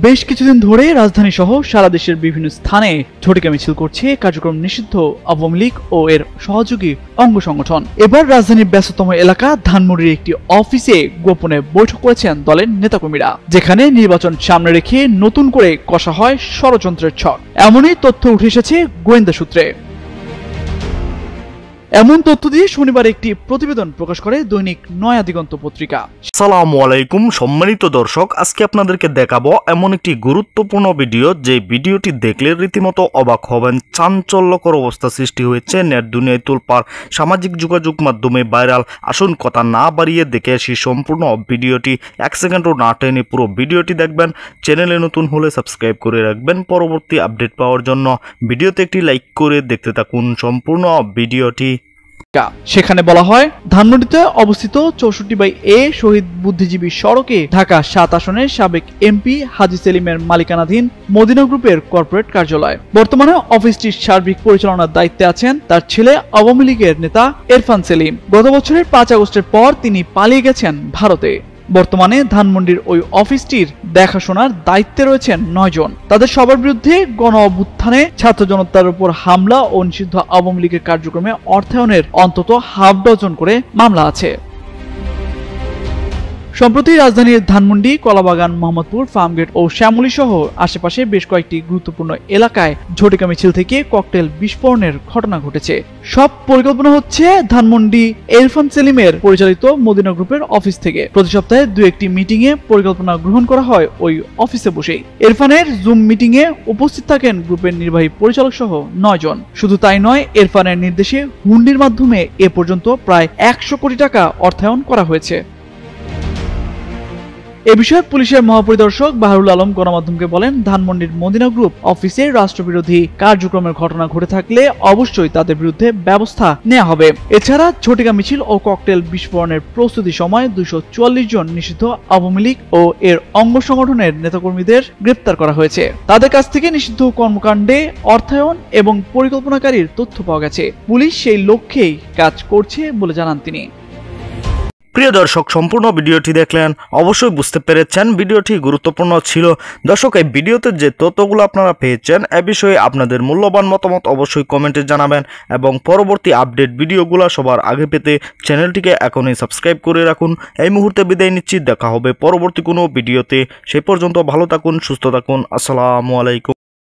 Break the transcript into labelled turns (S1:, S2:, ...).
S1: বেশ কিছুদিন ধরে রাজধানী সহ সারা দেশের বিভিন্ন স্থানে ঝটিকা মিছিল করছে কার্যক্রম নিষিদ্ধ আওয়ামী লীগ ও এর সহযোগী অঙ্গ সংগঠন। এবার রাজধানীর ব্যস্ততম এলাকা ধানমন্ডির একটি অফিসে গোপনে বৈঠক করেছেন দলের নেতাকর্মীরা, যেখানে নির্বাচন সামনে রেখে নতুন করে কষা হয় ষড়যন্ত্রের ছক। এমনই তথ্য উঠে এসেছে গোয়েন্দা সূত্রে। এমন তথ্য দিয়ে শনিবার একটি প্রতিবেদন প্রকাশ করে দৈনিক নয়া দিগন্ত পত্রিকা।
S2: আসসালামু আলাইকুম সম্মানিত দর্শক, আজকে আপনাদেরকে দেখাবো এমন একটি গুরুত্বপূর্ণ ভিডিও, যে ভিডিওটি দেখলে রীতিমতো অবাক হবেন। চাঞ্চল্যকর অবস্থা সৃষ্টি হয়েছে, নেট দুনিয়ায় তোলপাড়, সামাজিক যোগাযোগ মাধ্যমে ভাইরাল। আসুন কথা না বাড়িয়ে দেখে আসি সম্পূর্ণ ভিডিওটি। 1 সেকেন্ডও না টেনে পুরো ভিডিওটি দেখবেন। চ্যানেলে নতুন হলে সাবস্ক্রাইব করে রাখবেন পরবর্তী আপডেট পাওয়ার জন্য। ভিডিওতে একটি লাইক করে দেখতে থাকুন সম্পূর্ণ ভিডিওটি।
S1: সেখানে বলা হয়, ধানমন্ডিতে অবস্থিত 64/A শহীদ বুদ্ধিজীবী সড়কে ঢাকা 7 আসনের সাবেক এমপি হাজী সেলিমের মালিকানাধীন মদিনা গ্রুপের কর্পোরেট কার্যালয়। বর্তমানে অফিসটির সার্বিক পরিচালনার দায়িত্বে আছেন তার ছেলে আওয়ামী লীগের নেতা ইরফান সেলিম। গত বছরের 5 আগস্টের পর তিনি পালিয়ে গেছেন ভারতে। বর্তমানে ধানমন্ডির ওই অফিসটির দেখাশোনার দায়িত্বে রয়েছেন 9 জন। তাদের সবার বিরুদ্ধে গণ অভ্যুত্থানে ছাত্র জনতার উপর হামলা ও নিষিদ্ধ আওয়ামী লীগের কার্যক্রমে অর্থায়নের অন্তত হাফ ডজন করে মামলা আছে। সম্প্রতি রাজধানীর ধানমন্ডি, কলাবাগান, মোহাম্মদপুর, ফার্মগেট ও শ্যামলী সহ আশেপাশে বেশ কয়েকটি গুরুত্বপূর্ণ এলাকায় ঝটিকা মিছিল থেকে ককটেল বিস্ফোরণের ঘটনা ঘটেছে। সব পরিকল্পনা হচ্ছে ধানমন্ডি ইরফান সেলিমের পরিচালিত মদিনা গ্রুপের অফিস থেকে। প্রতি সপ্তাহে 2-1টি মিটিং এ পরিকল্পনা গ্রহণ করা হয় ওই অফিসে বসেই। ইরফানের জুম মিটিং এ উপস্থিত থাকেন গ্রুপের নির্বাহী পরিচালক সহ 9 জন। শুধু তাই নয়, ইরফানের নির্দেশে হুন্ডির মাধ্যমে এ পর্যন্ত প্রায় 100 কোটি টাকা অর্থায়ন করা হয়েছে। এ বিষয়ে পুলিশের মহাপরিদর্শক বাহারুল আলম গণমাধ্যমকে বলেন, ধানমন্ডির মদিনা গ্রুপ অফিসে রাষ্ট্রবিরোধী কার্যক্রমের ঘটনা ঘটে থাকলে অবশ্যই তাদের বিরুদ্ধে ব্যবস্থা নেওয়া হবে। এছাড়া ঝটিকা মিছিল ও ককটেল বিস্ফোরণের প্রস্তুতি সময় 244 জন নিষিদ্ধ আওয়ামী লীগ ও এর অঙ্গ সংগঠনের নেতাকর্মীদের গ্রেপ্তার করা হয়েছে। তাদের কাছ থেকে নিষিদ্ধ কর্মকাণ্ডে অর্থায়ন এবং পরিকল্পনাকারীর তথ্য পাওয়া গেছে। পুলিশ সেই লক্ষ্যেই কাজ করছে বলে জানান তিনি।
S2: প্রিয় দর্শক, সম্পূর্ণ ভিডিওটি দেখলেন, অবশ্যই বুঝতে পেরেছেন ভিডিওটি গুরুত্বপূর্ণ ছিল। দর্শক, এই ভিডিওতে যে তথ্যগুলো আপনারা পেয়েছেন এ বিষয়ে আপনাদের মূল্যবান মতামত অবশ্যই কমেন্টে জানাবেন, এবং পরবর্তী আপডেট ভিডিওগুলো সবার আগে পেতে চ্যানেলটিকে এখনই সাবস্ক্রাইব করে রাখুন। এই মুহূর্তে বিদায় নিচ্ছি, দেখা হবে পরবর্তী কোনো ভিডিওতে। সেই পর্যন্ত ভালো থাকুন, সুস্থ থাকুন। আসসালামু আলাইকুম।